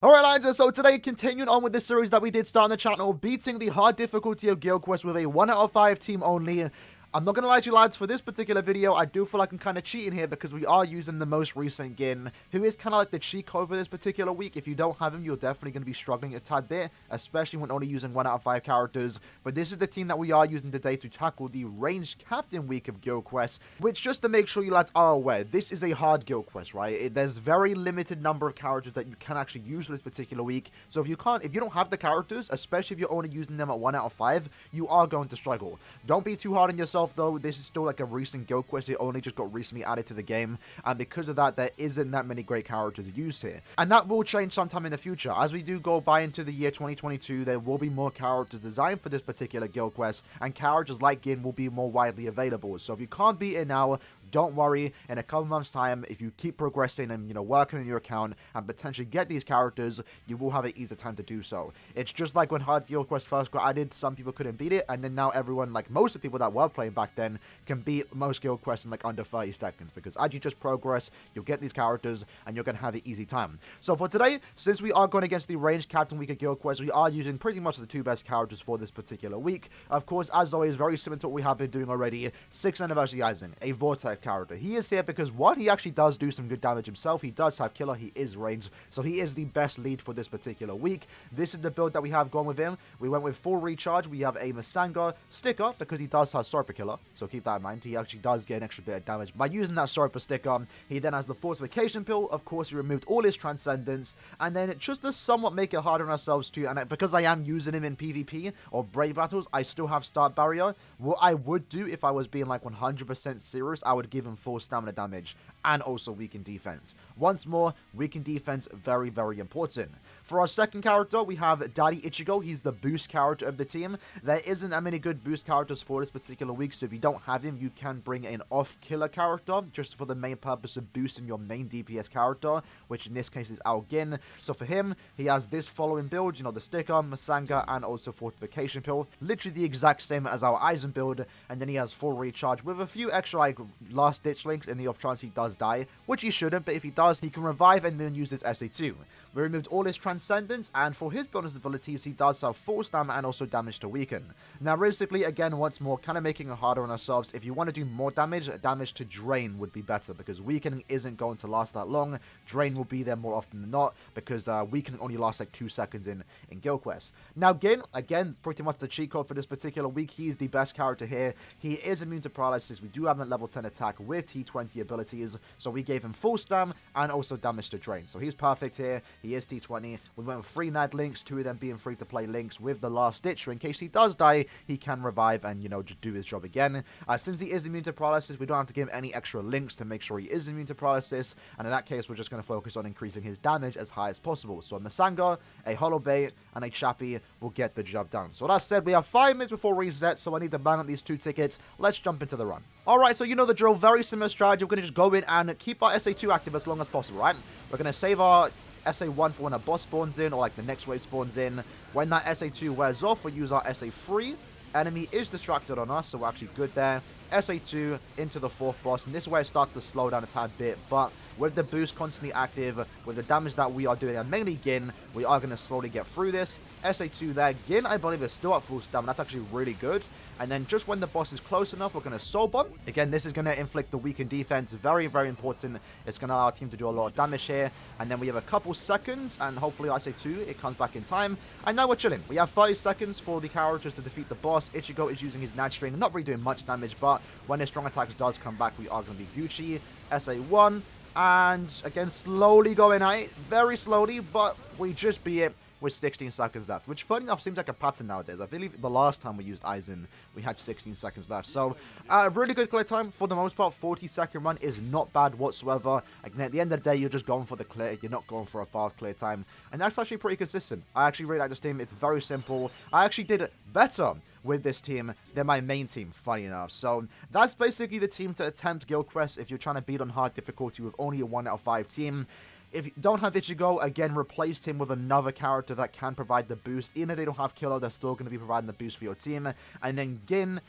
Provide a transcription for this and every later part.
Alright lads, so today continuing on with this series that we did start on the channel, beating the hard difficulty of Guild Quest with a 1 out of 5 team only. I'm not going to lie to you lads, for this particular video, I do feel like I'm kind of cheating here because we are using the most recent Gin, who is kind of like the cheat code for this particular week. If you don't have him, you're definitely going to be struggling a tad bit, especially when only using 1 out of 5 characters. But this is the team that we are using today to tackle the ranged captain week of Guild Quest, which just to make sure you lads are aware, this is a hard Guild Quest, right? There's very limited number of characters that you can actually use for this particular week. So if you don't have the characters, especially if you're only using them at 1 out of 5, you are going to struggle. Don't be too hard on yourself though. This is still like a recent Guild Quest. It only just got recently added to the game, and because of that, there isn't that many great characters used here, and that will change sometime in the future. As we do go by into the year 2022, there will be more characters designed for this particular Guild Quest, and characters like Gin will be more widely available. So if you can't beat it now, don't worry, in a couple months time, if you keep progressing and, working on your account and potentially get these characters, you will have an easier time to do so. It's just like when hard Guild Quest first got added, some people couldn't beat it, and then now everyone, like most of the people that were playing back then, can beat most Guild Quests in like under 30 seconds, because as you just progress, you'll get these characters, and you're going to have an easy time. So for today, since we are going against the ranged captain week of Guild Quest, we are using pretty much the 2 best characters for this particular week. Of course, as always, very similar to what we have been doing already, 6th Anniversary Aizen, a Vortex character. He is here because, one, he actually does do some good damage himself. He does have killer, he is ranged, so he is the best lead for this particular week. This is the build that we have going with him. We went with full recharge. We have a Masanga sticker because he does have Sorpa killer, so keep that in mind. He actually does get an extra bit of damage by using that Sorpa sticker. He then has the fortification pill. Of course, he removed all his transcendence, and then just to somewhat make it harder on ourselves too, and because I am using him in PvP or Brave Battles, I still have Start Barrier. What I would do if I was being like 100% serious, I would give him full stamina damage and also weaken defense. Once more, weaken defense, very, very important. For our second character, we have Daddy Ichigo. He's the boost character of the team. There isn't that many good boost characters for this particular week, so if you don't have him, you can bring an off-killer character, just for the main purpose of boosting your main DPS character, which in this case is Gin. So for him, he has this following build, the sticker, Masanga, and also fortification pill. Literally the exact same as our Aizen build, and then he has full recharge with a few extra like last-ditch links in the off chance he does die, which he shouldn't, but if he does, he can revive and then use his SA2. We removed all his transcendence, and for his bonus abilities, he does have full stamina and also damage to weaken. Now, realistically, again, once more, kind of making it harder on ourselves. If you want to do more damage, damage to drain would be better, because weakening isn't going to last that long. Drain will be there more often than not, because weakening only lasts like 2 seconds in Guild Quest. Now, Gin, again, pretty much the cheat code for this particular week. He is the best character here. He is immune to paralysis. We do have a level 10 attack with T20 abilities, so we gave him full stam and also damage to drain. So he's perfect here. He is T20. We went with 3 Nad links, 2 of them being free-to-play links with the last ditch, so in case he does die, he can revive and, just do his job again. Since he is immune to paralysis, we don't have to give him any extra links to make sure he is immune to paralysis, and in that case, we're just going to focus on increasing his damage as high as possible. So a Masanga, a Hollow Bait, and a Chappie will get the job done. So that said, we have 5 minutes before reset, so I need to ban out these 2 tickets. Let's jump into the run. Alright, so you know the drill. Very similar strategy. We're going to just go in and keep our SA2 active as long as possible, right? We're going to save our SA1 for when a boss spawns in, or like the next wave spawns in. When that SA2 wears off, we'll use our SA3. Enemy is distracted on us, so we're actually good there. SA2 into the 4th boss, and this is where it starts to slow down a tad bit, but with the boost constantly active, with the damage that we are doing, and mainly Gin, we are going to slowly get through this. SA2 there. Gin, I believe, is still at full stamina. That's actually really good. And then just when the boss is close enough, we're going to Soul Bomb. Again, this is going to inflict the weakened defense. Very, very important. It's going to allow our team to do a lot of damage here. And then we have a couple seconds, and hopefully SA2, it comes back in time. And now we're chilling. We have 30 seconds for the characters to defeat the boss. Ichigo is using his Nad string. Not really doing much damage, but when his strong attacks does come back, we are going to be Gucci. SA1. And again, slowly going at it. Very slowly, but we just beat it with 16 seconds left, which funny enough seems like a pattern nowadays. I believe the last time we used Aizen, we had 16 seconds left. So, really good clear time for the most part. 40-second run is not bad whatsoever. Again, at the end of the day, you're just going for the clear. You're not going for a fast clear time. And that's actually pretty consistent. I actually really like this team. It's very simple. I actually did better with this team than my main team, funny enough. So that's basically the team to attempt Guild Quest if you're trying to beat on hard difficulty with only a 1 out of 5 team. If you don't have Ichigo, again, replace him with another character that can provide the boost. Even if they don't have Killer, they're still going to be providing the boost for your team. And then Gin,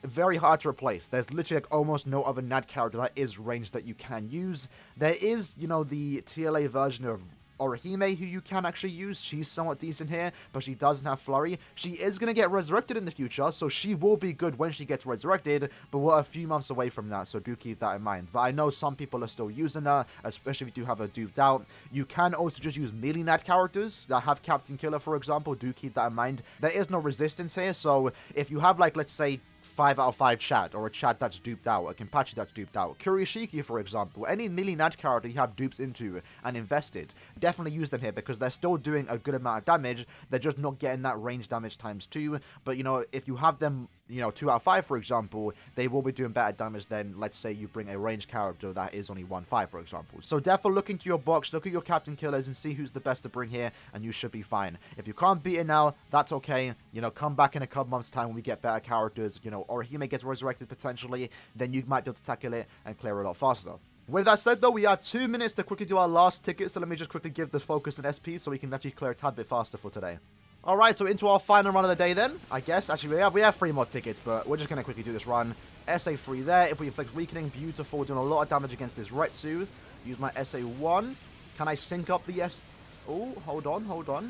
very hard to replace. There's literally like almost no other Nad character that is ranged that you can use. There is, the TLA version of Orihime, who you can actually use. She's somewhat decent here, but she doesn't have Flurry. She is going to get resurrected in the future, so she will be good when she gets resurrected, but we're a few months away from that, so do keep that in mind. But I know some people are still using her, especially if you do have her duped out. You can also just use melee nat characters that have Captain Killer, for example. Do keep that in mind. There is no resistance here, so if you have, like, let's say, 5 out of 5 chat, or a chat that's duped out, a Kenpachi that's duped out, Kurishiki, for example, any melee nat character you have dupes into and invested, definitely use them here because they're still doing a good amount of damage. They're just not getting that range damage times 2, but, you know, if you have them, you know, 2 out of 5, for example, they will be doing better damage than, let's say, you bring a ranged character that is only 1/5, for example. So definitely look into your box, look at your Captain Killers, and see who's the best to bring here, and you should be fine. If you can't beat it now, that's okay. You know, come back in a couple months' time when we get better characters, you know, or he may get resurrected potentially, then you might be able to tackle it and clear it a lot faster. With that said, though, we have 2 minutes to quickly do our last ticket, so let me just quickly give this focus an SP so we can actually clear a tad bit faster for today. Alright, so into our final run of the day then, I guess. Actually, we have 3 more tickets, but we're just going to quickly do this run. SA3 there. If we inflict weakening, beautiful. Doing a lot of damage against this Retsu. Use my SA1. Can I sync up the S... Oh, hold on. Hold it.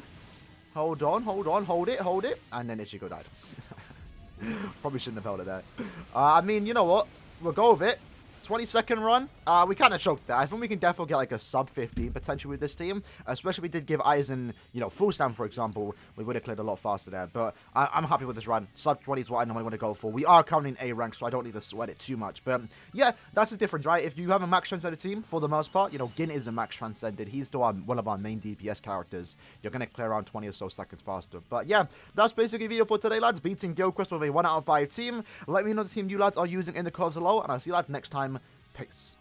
And then Ichigo died. Probably shouldn't have held it there. I mean, you know what? We'll go with it. 20-second run. We kind of choked that. I think we can definitely get like a sub 15 potential with this team. Especially if we did give Aizen, you know, full stand, for example. We would have cleared a lot faster there. But I'm happy with this run. Sub 20 is what I normally want to go for. We are currently in A rank, so I don't need to sweat it too much. But yeah, that's the difference, right? If you have a max transcended team, for the most part, you know, Gin is a max transcended. He's still one of our main DPS characters. You're going to clear around 20 or so seconds faster. But yeah, that's basically the video for today, lads. Beating Gilquest with a 1 out of 5 team. Let me know the team you lads are using in the comments below. And I'll see you lads next time. Peace.